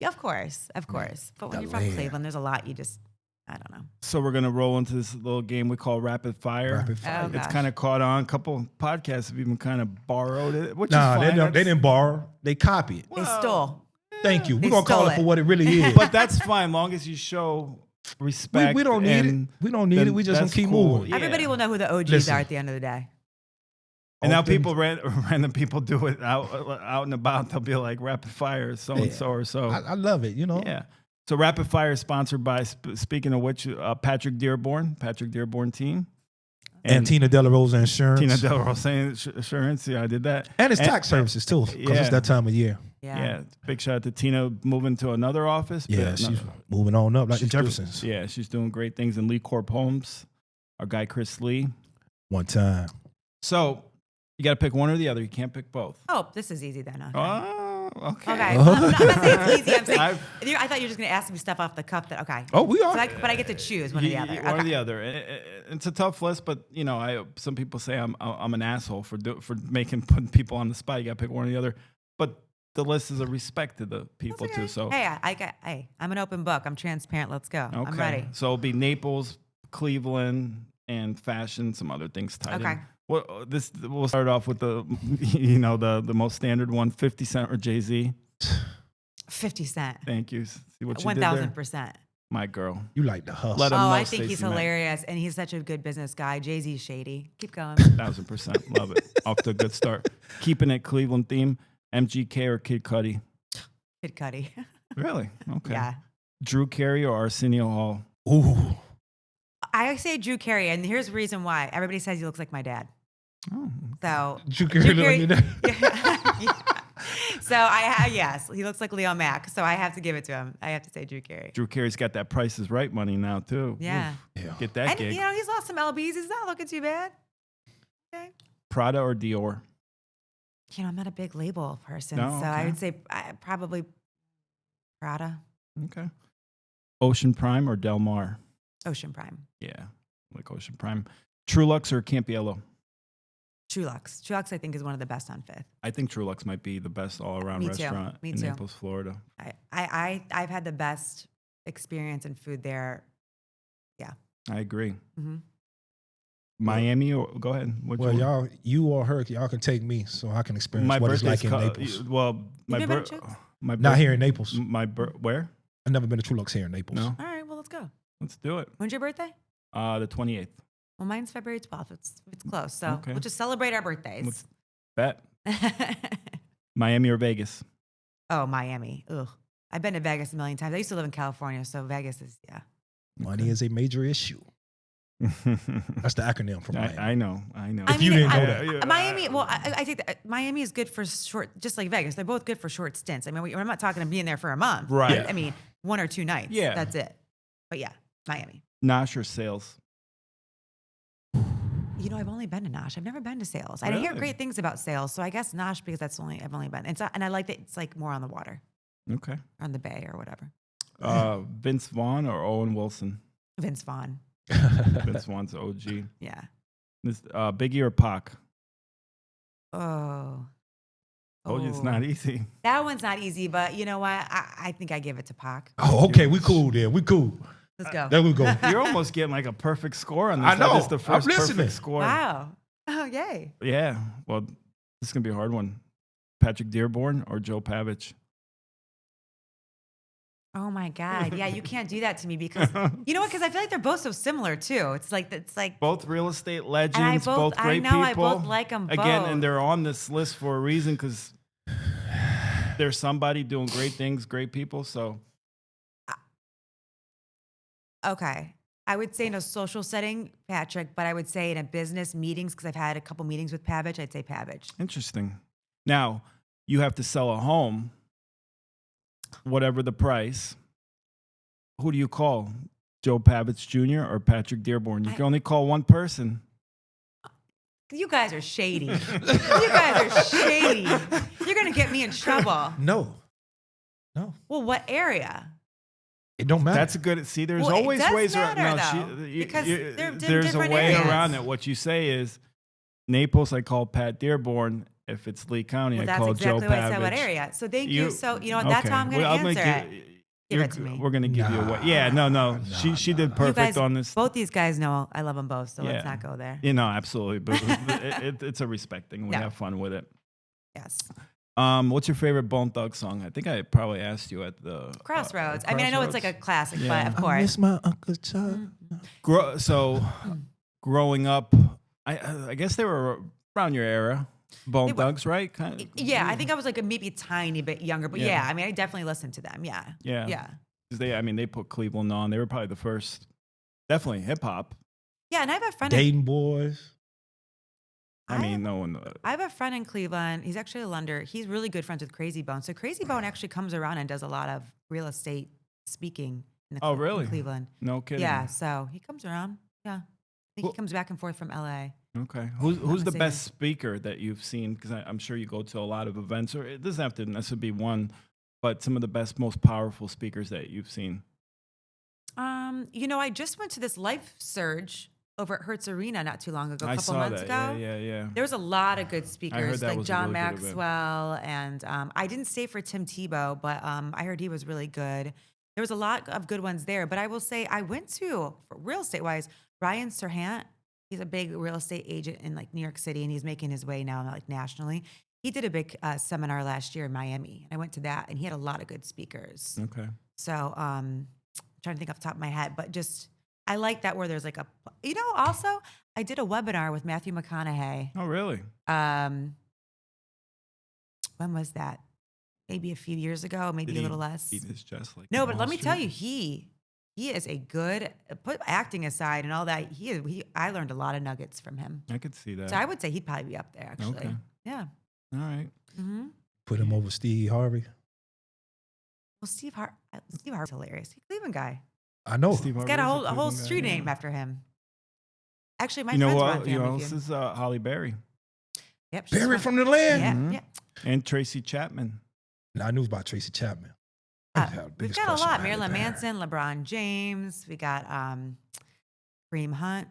yeah, of course. But when The you're from land. Cleveland, there's a lot you just, I don't know. So we're gonna roll into this little game we call Rapid Fire. Rapid fire. Oh, It's gosh. kind of caught on. A couple podcasts have even kind of borrowed it, which Nah, is they fine. didn't, they didn't borrow. They copied. They stole. Thank you. They We're gonna call stole it for it. what it really is. But that's fine, long as you show respect. we don't need and it. We don't need then it. We just gonna that's keep cool. moving. Yeah. Everybody will know who the OGs Listen. are at the end of the day. And now Open- people, random people do it out and about. They'll be like rapid fire, so and so or so. I love it. You know. Yeah. So rapid fire is sponsored by, speaking of which, Patrick Dearborn team. And Tina De La Rosa Insurance. Tina Del Rosa Insurance. Yeah, I did that. And it's tax services too, because Yeah. it's that time of year. Yeah. Big shout out to Tina moving to another office. Yeah, but she's moving on up like the she's doing- Jeffersons. Yeah, she's doing great things in Lee Corp Homes. Our guy Chris Lee. One time. So you got to pick one or the other. You can't pick both. Oh, this is easy then. Okay. Oh, okay. Okay. Well, I'm not saying it's easy. I'm saying, I've- I thought you were just going to ask me stuff off the cuff. Okay. Oh, we are. So but I get to choose one or the other. One or Okay. the other. It's a tough list, but you know, some people say I'm an asshole for putting people on the spot. You got to pick one or the other. But the list is a respect to the people That's okay. too. So Hey, I'm an open book. I'm transparent. Let's go. okay. I'm ready. So it'll be Naples, Cleveland, and fashion. Some other things tied in. Okay. Well, we'll start off with the the most standard one: 50 Cent or Jay-Z. 50 Cent. Thank you. See what you did there? 1,000%. My girl. You like the hustle. Let 'em Oh, know, I think he's Stacey Mac. hilarious, and he's such a good business guy. Jay-Z's shady. Keep going. 1,000%. Love it. Off to a good start. Keeping it Cleveland theme. MGK or Kid Cudi? Kid Cudi. Really? Okay. Yeah. Drew Carey or Arsenio Hall? Ooh. I say Drew Carey, and here's the reason why. Everybody says he looks like my dad. Oh, So Drew Carey look like your dad? Yeah. So yes, he looks like Leo Mack. So I have to give it to him. I have to say Drew Carey. Drew Carey's got that Price is Right money now too. Yeah. Yeah. Get that And gig. you know, he's lost some LBs. He's not looking too bad. Okay. Prada or Dior? You know, I'm not a big label person, No, so I okay. would say probably Prada, Okay. Ocean Prime or Del Mar? Ocean Prime, Yeah, like Ocean Prime. Trulux or Campiello? Trulux. Trulux, I think, is one of the best on Fifth. I think Trulux might be the best all-around Me too. restaurant Me in too. Naples, Florida. I've had the best experience in food there. I agree. Mhm. Miami or go ahead. Which Well, one? you or her, y'all can take me so I can experience My what it's birthday's like in co- Naples. Well, my you been bir- to Chicks? my Not bir- here in Naples. where? I've never been to Trulux here in Naples. No. All right, well, let's go. Let's do it. When's your birthday? The 28th. Well, mine's February 12th. It's close, so Okay. we'll just celebrate our birthdays. Bet. Miami or Vegas? Oh, Miami. Ugh. I've been to Vegas a million times. I used to live in California, so Vegas is, yeah. Money is a major issue. That's the acronym for Miami. I know. If you didn't know that. Miami, well, I think that Miami is good for short, just like Vegas. They're both good for short stints. I mean, I'm not talking about being there for a month. Right. I mean, 1 or 2 nights. Yeah. That's it. But yeah, Miami. Nosh or sales? You know, I've only been to Nosh. I've never been to Sales. I hear Really? great things about Sales, so I guess Nosh because I've only been. And I like that it's like more on the water, Okay. or on the bay or whatever. Vince Vaughn or Owen Wilson? Vince Vaughn. Vince Vaughn's OG. Yeah. This, Biggie or Pac? Oh. Told you it's not easy. That one's not easy, but you know what? I think I give it to Pac. Oh, okay, we cool there. We cool. Let's go. There we go. You're almost getting like a perfect score on this. I know. That is the I'm first listening. perfect score. Wow. Oh, yay. Yeah. Well, this is gonna be a hard one. Patrick Dearborn or Joe Pavich? Oh my God. Yeah, you can't do that to me because you know what? Because I feel like they're both so similar too. It's like Both real estate legends, and I both great people. I both like them Again, both. and they're on this list for a reason because there's somebody doing great things, great people. So Okay. I would say in a social setting, Patrick, but I would say in a business meetings, because I've had a couple meetings with Pavich, I'd say Pavich. Interesting. Now, you have to sell a home, whatever the price. Who do you call? Joe Pavich Jr. or Patrick Dearborn? You can only call one person. You guys are shady. You guys are shady. You're going to get me in trouble. No. Well, what area? It don't matter. That's a good. See, there's Well, it always does ways around. matter, No, though, because they're in there's a different way areas. around it. What you say is Naples. I call Pat Dearborn. If it's Lee County, Well, I that's call exactly Joe what I said. Pavich. What area? So thank you. So you know what? That's how I'm going to Well, answer it. Give it to me. We're going to give you a way. Yeah, no. She did perfect You guys, on this. both these guys know I love them both, so Yeah. let's not go there. You know, absolutely. But it's a respect thing. We Yeah. have fun with it. Yes. What's your favorite Bone Thug song? I think I probably asked you at the Crossroads. I mean, I know it's like a classic, but of I course. miss my Uncle Chuck. Growing up, I guess they were around your era, Bone Thugs, right? Kind of, Yeah, I think I was like maybe a tiny bit younger, but Yeah. yeah, I mean, I definitely listened to them. Yeah. Yeah. Yeah. 'Cause they put Cleveland on. They were probably the first, definitely hip hop. Yeah, and I have a friend. Dayton Boys. I mean, no one. I have a friend in Cleveland. He's actually a lender. He's really good friends with Crazy Bone. So Crazy Bone actually comes around and does a lot of real estate speaking. In Oh, really? in Cleveland. No kidding. Yeah, so he comes around. Yeah, I think Well- he comes back and forth from LA. Okay. Who's the mistaken. best speaker that you've seen? Because I'm sure you go to a lot of events, or it doesn't have to necessarily be one, but some of the best, most powerful speakers that you've seen. You know, I just went to this Life Surge over at Hertz Arena not too long ago, a I couple saw months that. ago. Yeah. There was a lot of good speakers, that like was a John really good event. Maxwell, and I didn't stay for Tim Tebow, but I heard he was really good. There was a lot of good ones there, but I will say I went to, for real estate wise, Ryan Serhant. He's a big real estate agent in like New York City, and he's making his way now like nationally. He did a big seminar last year in Miami, and I went to that, and he had a lot of good speakers. Okay. So I'm trying to think off the top of my head, but just I like that where there's like a, you know, also I did a webinar with Matthew McConaughey. Oh, really? When was that? Maybe a few years ago, maybe Did a he little less. beat his chest like No, on but Wall let me tell Street? you, he is a good, put acting aside and all that. I learned a lot of nuggets from him. I could see that. So I would say he'd probably be up there, actually. Okay. Yeah. All right. Mm-hmm. Put him over Steve Harvey. Well, Steve Harvey's hilarious. He's a Cleveland guy. I know. Steve He's got Harvey is a whole Cleveland guy, street yeah. named after him. Actually, my You know friends were on what? You Family know, Feud. this is Holly Berry Yep, she's Barry from the land. Yeah, Mhm. yeah. and Tracy Chapman. Now, I knew about Tracy Chapman. We've got a lot. Marilyn Manson, LeBron James. We got Kareem Hunt.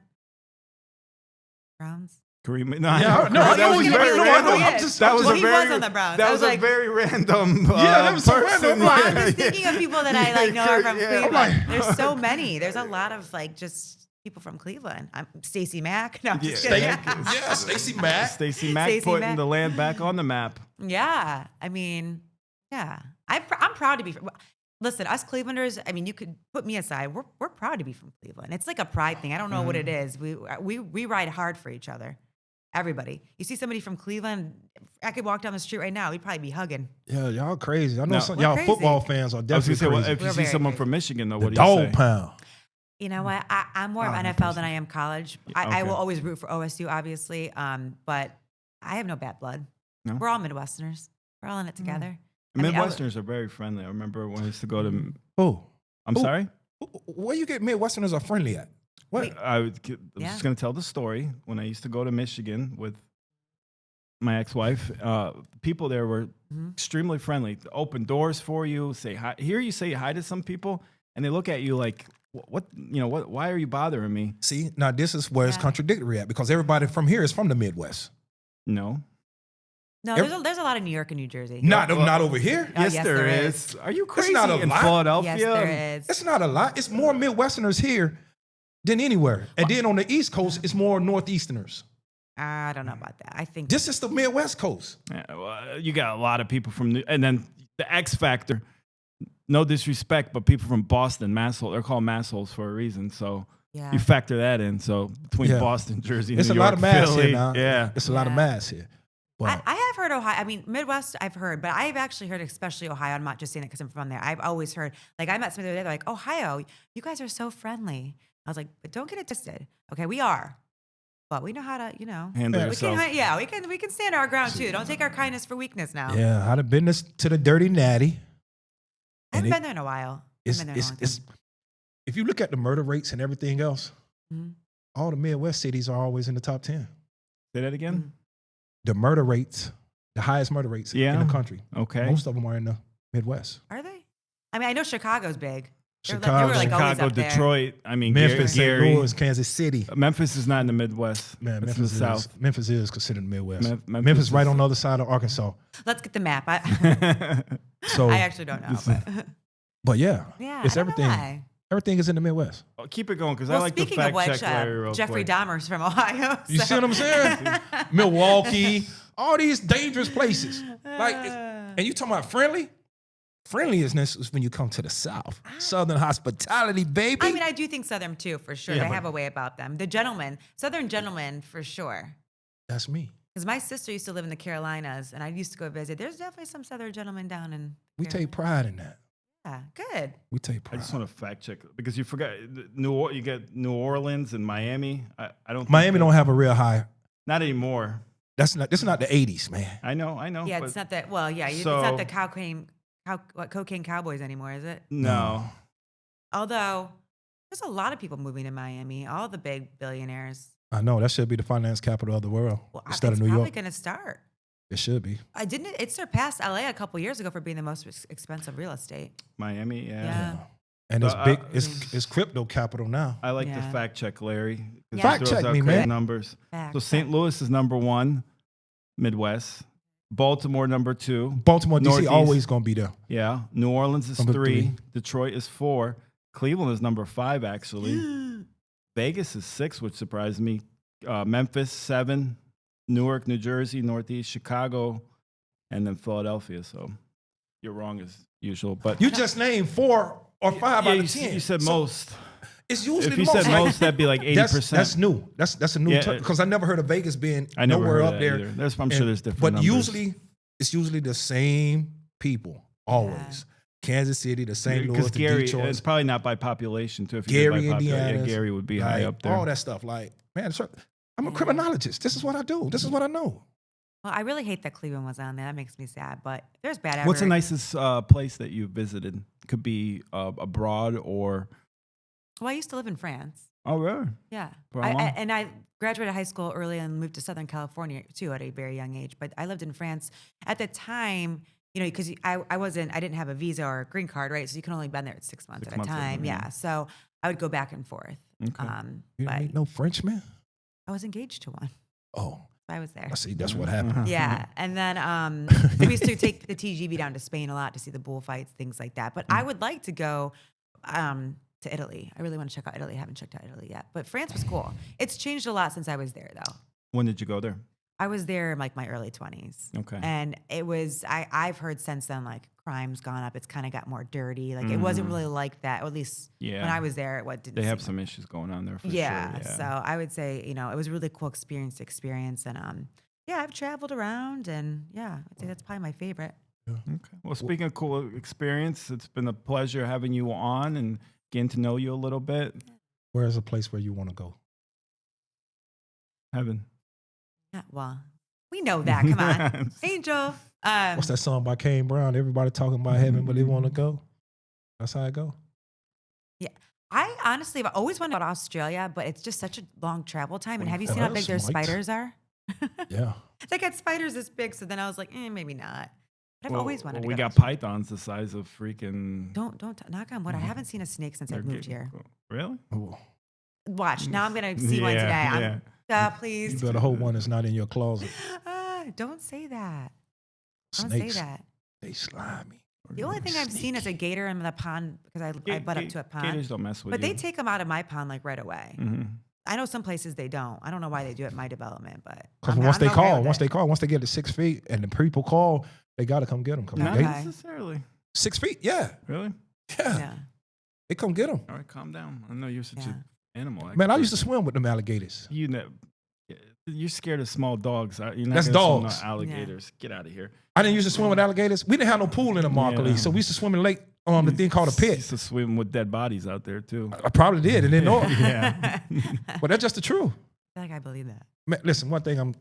Browns. Kareem. Yeah, I know you- I know. random. I'm just- That was Well, a he very, was on the Browns. That I was was a like- very random. that was so person. random. Well, I'm just Yeah, thinking of people that I like know are from Yeah. Cleveland. I'm like- There's so many. There's a lot of like just people from Cleveland. I'm Stacey Mac. No, I'm just Yeah. kidding. Yeah, Stacey Mac. Stacey Mac Stacey putting Mac. the land back on the map. Yeah, I mean, yeah, I'm proud to be from. Listen, us Clevelanders. I mean, you could put me aside. We're proud to be from Cleveland. It's like a pride thing. I don't know what it is. We ride hard for each other. Everybody. You see somebody from Cleveland, I could walk down the street right now. We'd probably be hugging. Yeah, y'all crazy. I know No. some We're y'all crazy. football fans are I was gonna definitely say, well, crazy. if you We're see very someone crazy. from Michigan, though, The what do you dog say? pound. You know what? I'm more of Oh, NFL than I am college. I Okay. will always root for OSU, obviously. But I have no bad blood. No? We're all Midwesterners. We're all in it together. I mean, Midwesterners are very friendly. I remember when I used to go to. Oh, I'm Ooh. sorry. where you get Midwesterners are friendly at? What? I was Yeah. just going to tell the story. When I used to go to Michigan with my ex-wife, people there were extremely friendly. Open doors for you. Say hi. Here you say hi to some people, and they look at you like, "What? You know what? Why are you bothering me?" See, now this is where it's Yeah. contradictory at because everybody from here is from the Midwest. No. No, there's a lot of New York and New Jersey. Not over here. Oh, Yes, yes, there there is. Are you crazy? not a in lot. Philadelphia? Yes, there is. It's not a lot. It's more Midwesterners here than anywhere. And then on the East Coast, it's more Northeasterners. I don't know about that. I think This is the Midwest Coast. Yeah, well, you got a lot of people from, and then the X factor. No disrespect, but people from Boston, masshole. They're called massholes for a reason. So yeah. you factor that in. So between Yeah. Boston, Jersey, It's New a York, lot of mass Philly, here now. yeah. It's a lot of Yeah. mass here. But I have heard Ohio. I mean, Midwest, I've heard, but I've actually heard, especially Ohio. I'm not just saying it because I'm from there. I've always heard, like, I met somebody the other day, they're like, Ohio, you guys are so friendly. I was like, but don't get it twisted. Okay, we are. But we know how to, Handle Yeah, yourself. we can stand our ground too. Don't take our kindness for weakness now. yeah, I'd have been to the Dirty Natty. I haven't And been there in a while. It's, I've been there in a long it's, if you look at the murder rates and everything else, Mhm. all the Midwest cities are always in the top 10. Say that again. The murder rates, the highest murder rates Yeah. in the country. Okay. Most of them are in the Midwest. Are they? I mean, I know Chicago's big. They were Chicago, like always Chicago, up there. Detroit. I mean, Memphis, St. Gary. Louis, Kansas City. Memphis is not in the Midwest. Man, it's in the South. Memphis is considered the Midwest. Memphis Memphis right is- on the other side of Arkansas. Let's get the map. So, I actually don't know. But but yeah, yeah, it's I don't know everything. why. Everything is in the Midwest. Oh, keep it going because I Well, like to speaking of fact which, check Larry real Jeffrey quick. Dahmer's from Ohio. You see what I'm saying? Milwaukee, all these dangerous places. Like, and you talking about friendly? Friendliness is when you come to the South. Southern hospitality, baby. I mean, I do think Southern too, for sure. Yeah, They but- have a way about them. The gentlemen, Southern gentlemen, for sure. That's me. Because my sister used to live in the Carolinas, and I used to go visit. There's definitely some Southern gentlemen down in. We take pride in that. Yeah, good. We take I pride. just want to fact check because you forgot you get New Orleans and Miami. I don't. think Miami that- don't have a real high. Not anymore. This is not the 80s, man. I know. Yeah, but it's not that. Well, yeah, it's So- not the cocaine cowboys anymore, is it? No. Although there's a lot of people moving to Miami. All the big billionaires. I know that should be the finance capital of the world Well, instead it's of New probably York. going to start. It should be. I didn't. It surpassed LA a couple years ago for being the most expensive real estate. Miami. Yeah. Yeah. And it's So, big. It's crypto capital now. I like to Yeah. fact check Larry. 'cause he Fact throws check out me, crazy man. Numbers. Fact, So St. fact. Louis is number 1, Midwest. Baltimore number 2. Baltimore, DC, Northeast. always gonna be there. Yeah. New Orleans is Number 3. three. Detroit is 4. Cleveland is number 5 actually. Vegas is 6, which surprised me. Memphis 7. Newark, New Jersey, Northeast, Chicago, and then Philadelphia. So you're wrong as usual. But You just named 4 or 5 yeah, out you, of 10. you said So most. It's usually If you most. said Like, most, that'd be like 80%. That's new. That's a new Yeah, term because I never heard of Vegas being I never nowhere heard up of there. that either. I'm sure there's different But numbers. it's usually the same people always. Kansas City, the St. Louis, Because the Gary, Detroit, it's probably not by population too. If you did Gary, by population, Indiana. yeah, Gary would be high up there. All that stuff. Like, man, I'm a criminologist. This is what I do. This is what I know. Well, I really hate that Cleveland was on there. That makes me sad. But there's bad. What's the average. nicest place that you visited? Could be abroad or. Well, I used to live in France. Oh, really? Yeah. Bravo. And I graduated high school early and moved to Southern California too at a very young age. But I lived in France at the time, because I didn't have a visa or a green card, right? So you can only been there 6 months 6 at a months at a time. time, Yeah. So I would go back and forth. Okay. You But didn't meet no Frenchman? I was engaged to one. Oh, I was there. I see. That's what happened. Yeah. And then we used to take the TGV down to Spain a lot to see the bullfights, things like that. But I would like to go to Italy. I really want to check out Italy. I haven't checked out Italy yet. But France was cool. It's changed a lot since I was there, though. When did you go there? I was there in like my early 20s. Okay. And it was, I've heard since then, like crime's gone up. It's kind of got more dirty. Like it wasn't really like that, or at least Yeah. when I was there, it didn't They have seem some issues going on there for yeah, sure. so I would say, it was a really cool experience. And yeah, I've traveled around and yeah, I'd say that's probably my favorite. Okay. Well, speaking of cool experience, it's been a pleasure having you on and getting to know you a little bit. Where's a place where you want to go? Heaven. Yeah, well, we know that. Come on. Angel. What's that song by Kane Brown? Everybody talking about heaven, but they want to go. That's how I go. I honestly have always wanted to go to Australia, but it's just such a long travel time. And have you seen how big their Smite. spiders are? Yeah. They got spiders this big, so then I was like, maybe not. But I've always wanted to go. We to got Australia. pythons the size of freaking. Don't knock on wood. I haven't seen a snake since I've moved here. Really? Oh, Watch. Now I'm gonna see one Yeah, today. yeah. you Please. better hope one is not in your closet. Don't say that. Don't Snakes, say that. they slimy. The only thing I've seen is a gator in the pond because I butt up to a pond. Gators don't mess with But you. they take them out of my pond like right away. Mhm. I know some places they don't. I don't know why they do it in my development, but Because I'm once they okay call, with it. once they get to 6 feet, and the people call, they got to come get them. Not Okay. necessarily. 6 feet, yeah, Really? yeah, Yeah. they come get them. All right, calm down. I know you're such Yeah. an animal. Man, I expert. used to swim with them alligators. You know, You're scared of small dogs. You're not That's gonna swim dogs. with alligators. Get out of here. I didn't used to swim with alligators. We didn't have no pool in the Markley, so we used to swim in lake. The thing called a pit. Used to swim with dead bodies out there too. I probably did and didn't know it. Yeah. But that's just the truth. I feel like I believe that. Man, listen, one thing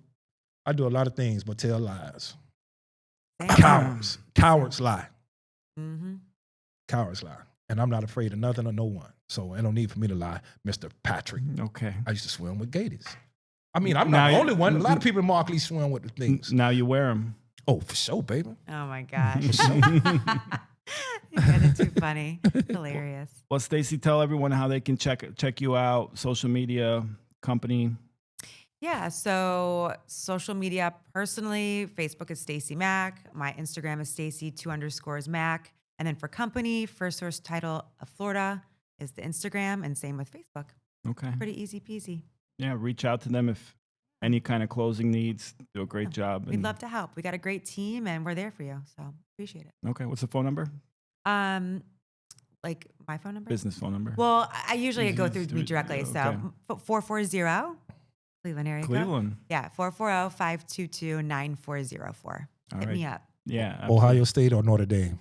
I do a lot of things but tell lies. Same. Cowards lie. Mm-hmm. Cowards lie. And I'm not afraid of nothing or no one. So ain't no need for me to lie, Mr. Patrick. Okay. I used to swim with gators. I mean, I'm not the only one. A lot of people in Markley swim with the things. Now you wear them. Oh, for sure, baby. Oh my gosh. You're getting too funny. Hilarious. Well, Stacey, tell everyone how they can check you out, social media, company. Yeah, so social media, personally, Facebook is Stacey Mac. My Instagram is Stacey_Mac. And then for company, First Source Title of Florida is the Instagram, and same with Facebook. Okay. Pretty easy peasy. Yeah, reach out to them if any kind of closing needs. Do a great job. We'd love to help. We got a great team, and we're there for you. So appreciate it. Okay, what's the phone number? Like my phone number? Business phone number. Well, I usually go through me directly. Okay. So 440 Cleveland area. Cleveland. Code. Yeah, 440-522-9404. Hit me up. Yeah. Absolutely. Ohio State or Notre Dame?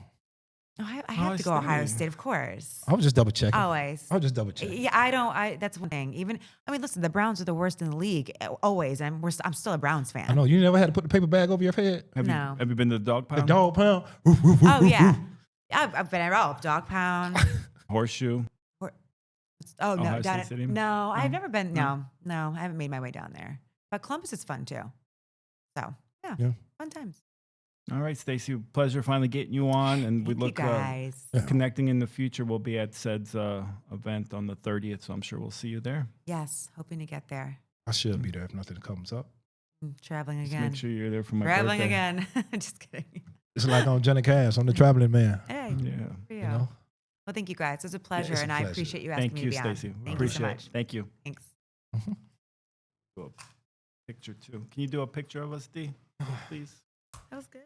Oh, I have to go Ohio State, of course. I was just double checking. Always. I was just double checking. Yeah, that's one thing. Listen, the Browns are the worst in the league. Always. I'm still a Browns fan. I know. You never had to put the paper bag over your head? No. Have you been to the dog The pound? dog pound? Oh, yeah. I've been at dog pound. Horseshoe. No, Ohio State Stadium? no, I've never been. No, I haven't made my way down there. But Columbus is fun too. So yeah. Fun times. All right, Stacey, pleasure finally getting you on, and we look guys. connecting in the future. We'll be at Ced's event on the 30th, so I'm sure we'll see you there. Yes, hoping to get there. I should be there if nothing comes up. Traveling Just again. make sure you're there for my Traveling birthday. again. Just kidding. It's like on Johnny Cash, on the Traveling Man. Hey. Yeah. For you. You know? Well, thank you guys. It was a pleasure, it's a and I pleasure. appreciate you asking Thank me you, to be on. Stacey. Thank Appreciate you so it. much. Thank you. Thanks. Do a picture too. Can you do a picture of us, D, please? That was good.